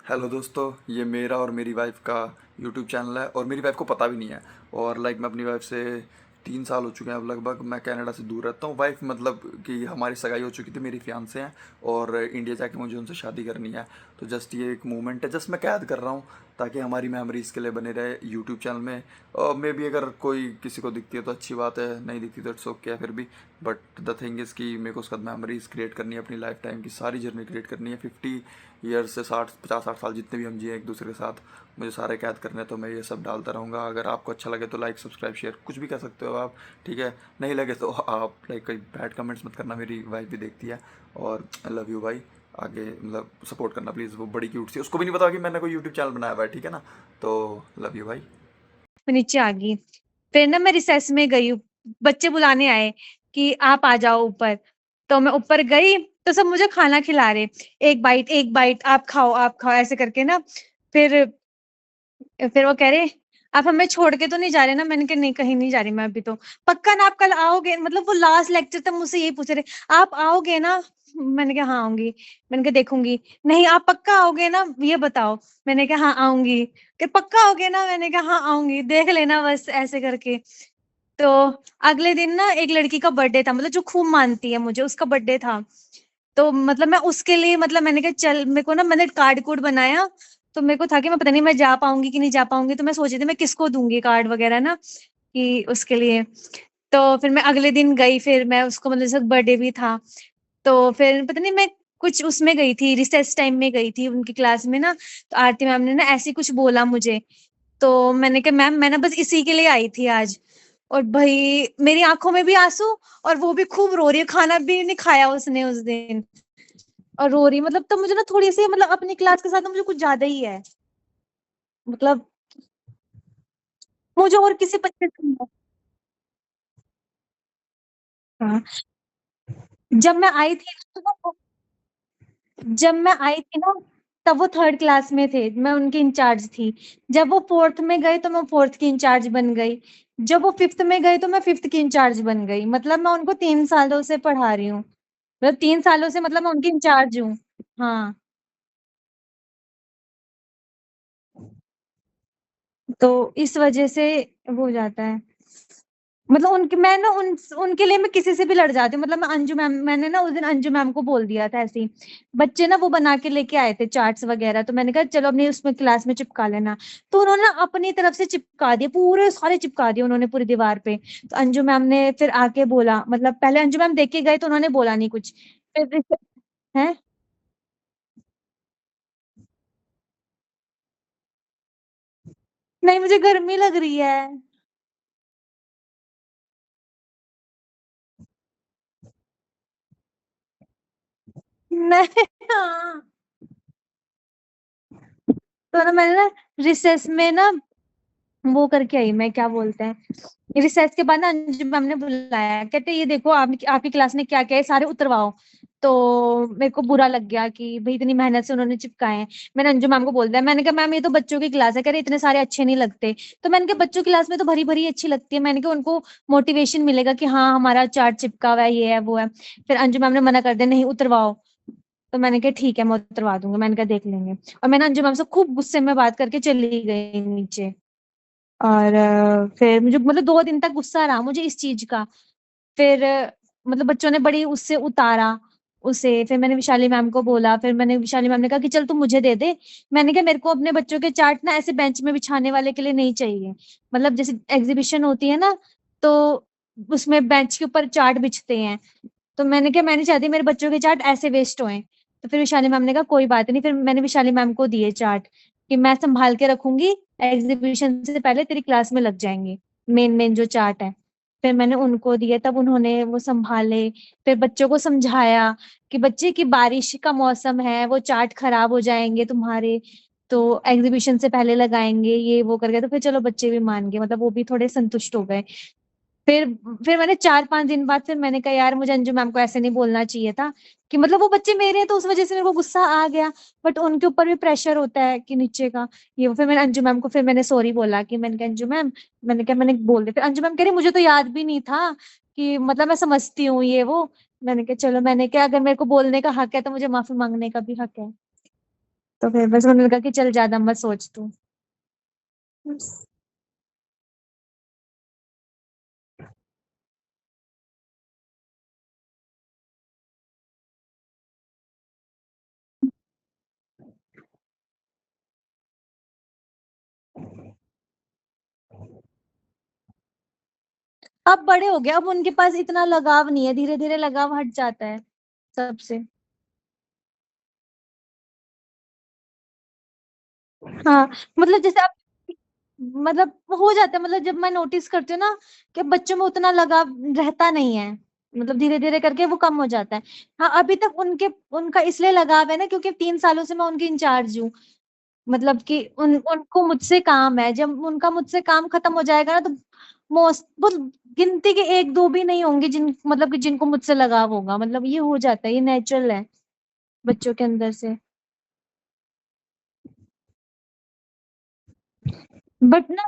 Hello दोस्तों, ये मेरा और मेरी वाइफ का यूट्यूब चैनल है और मेरी वाइफ को पता भी नहीं है। और मैं अपनी वाइफ से 3 साल हो चुके हैं अब लगभग। मैं कनाडा से दूर रहता हूँ। वाइफ मतलब कि हमारी सगाई हो चुकी थी, मेरी फियांसे हैं और इंडिया जाके मुझे उनसे शादी करनी है। तो जस्ट ये एक मोमेंट है, जस्ट मैं कैद कर रहा हूँ ताकि हमारी मेमोरीज़ के लिए बने रहे यूट्यूब चैनल में। और मे बी अगर कोई किसी को दिखती है तो अच्छी बात है, नहीं दिखती तो इट्स ओके है फिर भी। बट द थिंग इज़ कि मेरे को उसका मेमोरीज क्रिएट करनी है, अपनी लाइफ टाइम की सारी जर्नी क्रिएट करनी है। 50 ईयर्स से 60 50 60 साल जितने भी हम जिए एक दूसरे के साथ, मुझे सारे कैद करने हैं। तो मैं ये सब डालता रहूँगा। अगर आपको अच्छा लगे तो लाइक सब्सक्राइब शेयर कुछ भी कर सकते हो आप, ठीक है। नहीं लगे तो आप कोई बैड कमेंट्स मत करना, मेरी वाइफ भी देखती है। और आई लव यू भाई। आगे सपोर्ट करना प्लीज़। वो बड़ी क्यूट सी, उसको भी नहीं पता कि मैंने कोई यूट्यूब चैनल बनाया हुआ है, ठीक है ना। तो लव यू भाई। मैं नीचे आ गई। फिर ना मैं रिसेस में गई, बच्चे बुलाने आए कि आप आ जाओ ऊपर। तो मैं ऊपर गई तो सब मुझे खाना खिला रहे, एक बाइट आप खाओ ऐसे करके ना। फिर फिर वो कह रहे आप हमें छोड़ के तो नहीं जा रहे ना। मैंने कहा नहीं, कहीं नहीं जा रही मैं अभी तो। पक्का ना आप कल आओगे? मतलब वो लास्ट लेक्चर तक मुझसे यही पूछ रहे, आप आओगे ना? मैंने कहा हाँ आऊंगी। मैंने कहा देखूंगी। नहीं आप पक्का आओगे ना, ये बताओ। मैंने कहा हाँ आऊंगी। कि पक्का आओगे ना? मैंने कहा हाँ आऊंगी, देख लेना बस ऐसे करके। तो अगले दिन ना एक लड़की का बर्थडे था, मतलब जो खूब मानती है मुझे, उसका बर्थडे था। तो मतलब मैं उसके लिए, मतलब मैंने कहा चल, मेरे को ना मैंने कार्ड कूड बनाया। तो मेरे को था कि मैं पता नहीं मैं जा पाऊंगी कि नहीं जा पाऊंगी, तो मैं सोची थी मैं किसको दूंगी कार्ड वगैरह ना, कि उसके लिए। तो फिर मैं अगले दिन गई, फिर मैं उसको, मतलब जैसे बर्थडे भी था। तो फिर पता नहीं मैं कुछ उसमें गई थी, रिसेस टाइम में गई थी उनकी क्लास में ना। तो आरती मैम ने ना ऐसे ही कुछ बोला मुझे। तो मैंने कहा मैम मैं ना बस इसी के लिए आई थी आज। और भाई मेरी आंखों में भी आंसू, और वो भी खूब रो रही है, खाना भी नहीं खाया उसने उस दिन। और रो रही, मतलब तब मुझे ना थोड़ी सी, मतलब अपनी क्लास के साथ ना मुझे कुछ ज्यादा ही है। मतलब मुझे और किसी बच्चे से नहीं है। हाँ। जब मैं आई थी जब मैं आई थी ना, तब वो थर्ड क्लास में थे, मैं उनकी इंचार्ज थी। जब वो फोर्थ में गए तो मैं फोर्थ की इंचार्ज बन गई। जब वो फिफ्थ में गए तो मैं फिफ्थ की इंचार्ज बन गई। मतलब मैं उनको 3 सालों से पढ़ा रही हूँ। मतलब 3 सालों से, मतलब मैं उनकी इंचार्ज हूँ। हाँ। तो इस वजह से वो हो जाता है। मतलब उनके मैं ना उनके लिए मैं किसी से भी लड़ जाती हूँ। मतलब मैं अंजू मैम, मैंने ना उस दिन अंजू मैम को बोल दिया था ऐसे ही। बच्चे ना वो बना के लेके आए थे चार्ट्स वगैरह, तो मैंने कहा चलो अपनी उसमें क्लास में चिपका लेना। तो उन्होंने ना अपनी तरफ से चिपका दिए, पूरे सारे चिपका दिए उन्होंने पूरी दीवार पे। तो अंजू मैम ने फिर आके बोला, मतलब पहले अंजू मैम देख के गए तो उन्होंने बोला नहीं कुछ। फिर है। नहीं मुझे गर्मी लग रही है। नहीं। हाँ। तो ना मैंने ना रिसेस में ना वो करके आई, मैं क्या बोलते हैं, रिसेस के बाद ना अंजु मैम ने बुलाया, कहते ये देखो आप, आपकी क्लास ने क्या क्या है सारे उतरवाओ। तो मेरे को बुरा लग गया कि भाई इतनी मेहनत से उन्होंने चिपकाए हैं। मैंने अंजु मैम को बोल दिया, मैंने कहा मैम ये तो बच्चों की क्लास है, कह रहे इतने सारे अच्छे नहीं लगते। तो मैंने कहा बच्चों की क्लास में तो भरी भरी अच्छी लगती है, मैंने कहा उनको मोटिवेशन मिलेगा कि हाँ हमारा चार्ट चिपका हुआ है, ये है वो है। फिर अंजु मैम ने मना कर दिया, नहीं उतरवाओ। तो मैंने कहा ठीक है मैं उतरवा दूंगी, मैंने कहा देख लेंगे। और मैंने अंजु मैम से खूब गुस्से में बात करके चली गई नीचे। और फिर मुझे, मतलब 2 दिन तक गुस्सा रहा मुझे इस चीज का। फिर मतलब बच्चों ने बड़ी उससे उतारा उसे। फिर मैंने विशाली मैम को बोला, फिर मैंने विशाली मैम ने कहा कि चल तू मुझे दे दे। मैंने कहा मेरे को अपने बच्चों के चार्ट ना ऐसे बेंच में बिछाने वाले के लिए नहीं चाहिए। मतलब जैसे एग्जीबिशन होती है ना, तो उसमें बेंच के ऊपर चार्ट बिछते हैं। तो मैंने कहा मैं नहीं चाहती मेरे बच्चों के चार्ट ऐसे वेस्ट होए। तो फिर विशाली मैम ने कहा कोई बात नहीं। फिर मैंने विशाली मैम को दिए चार्ट कि मैं संभाल के रखूंगी, एग्जीबिशन से पहले तेरी क्लास में लग जाएंगे मेन मेन जो चार्ट है। फिर मैंने उनको दिए, तब उन्होंने वो संभाले। फिर बच्चों को समझाया कि बच्चे की बारिश का मौसम है, वो चार्ट खराब हो जाएंगे तुम्हारे, तो एग्जीबिशन से पहले लगाएंगे, ये वो करके। तो फिर चलो बच्चे भी मान गए, मतलब वो भी थोड़े संतुष्ट हो गए। फिर फिर मैंने 4-5 दिन बाद फिर मैंने कहा यार मुझे अंजू मैम को ऐसे नहीं बोलना चाहिए था, कि मतलब वो बच्चे मेरे हैं तो उस वजह से मेरे को गुस्सा आ गया। बट उनके ऊपर भी प्रेशर होता है कि नीचे का ये फिर मैंने अंजू मैम को, फिर मैंने सॉरी बोला कि मैंने कहा अंजू मैम, मैंने कहा मैंने बोल दिया। फिर अंजू मैम कह रही मुझे तो याद भी नहीं था कि, मतलब मैं समझती हूँ ये वो। मैंने कहा चलो, मैंने कहा अगर मेरे को बोलने का हक है तो मुझे माफी मांगने का भी हक है। तो फिर बस मैंने कहा कि चल ज़्यादा मत सोच तू। बस। अब बड़े हो गए, अब उनके पास इतना लगाव नहीं है, धीरे-धीरे लगाव हट जाता है सबसे। हाँ, मतलब जैसे अब मतलब हो जाता है, मतलब जब मैं नोटिस करती हूँ ना कि बच्चों में उतना लगाव रहता नहीं है, मतलब धीरे-धीरे करके वो कम हो जाता है। हाँ, अभी तक उनका इसलिए लगाव है ना क्योंकि 3 सालों से मैं उनकी इंचार्ज हूँ। मतलब कि उनको मुझसे काम है, जब उनका मुझसे काम खत्म हो जाएगा ना तो बहुत गिनती के 1-2 भी नहीं होंगे मतलब कि जिनको मुझसे लगाव होगा, मतलब ये हो जाता है, ये नेचुरल है बच्चों के अंदर से। बट ना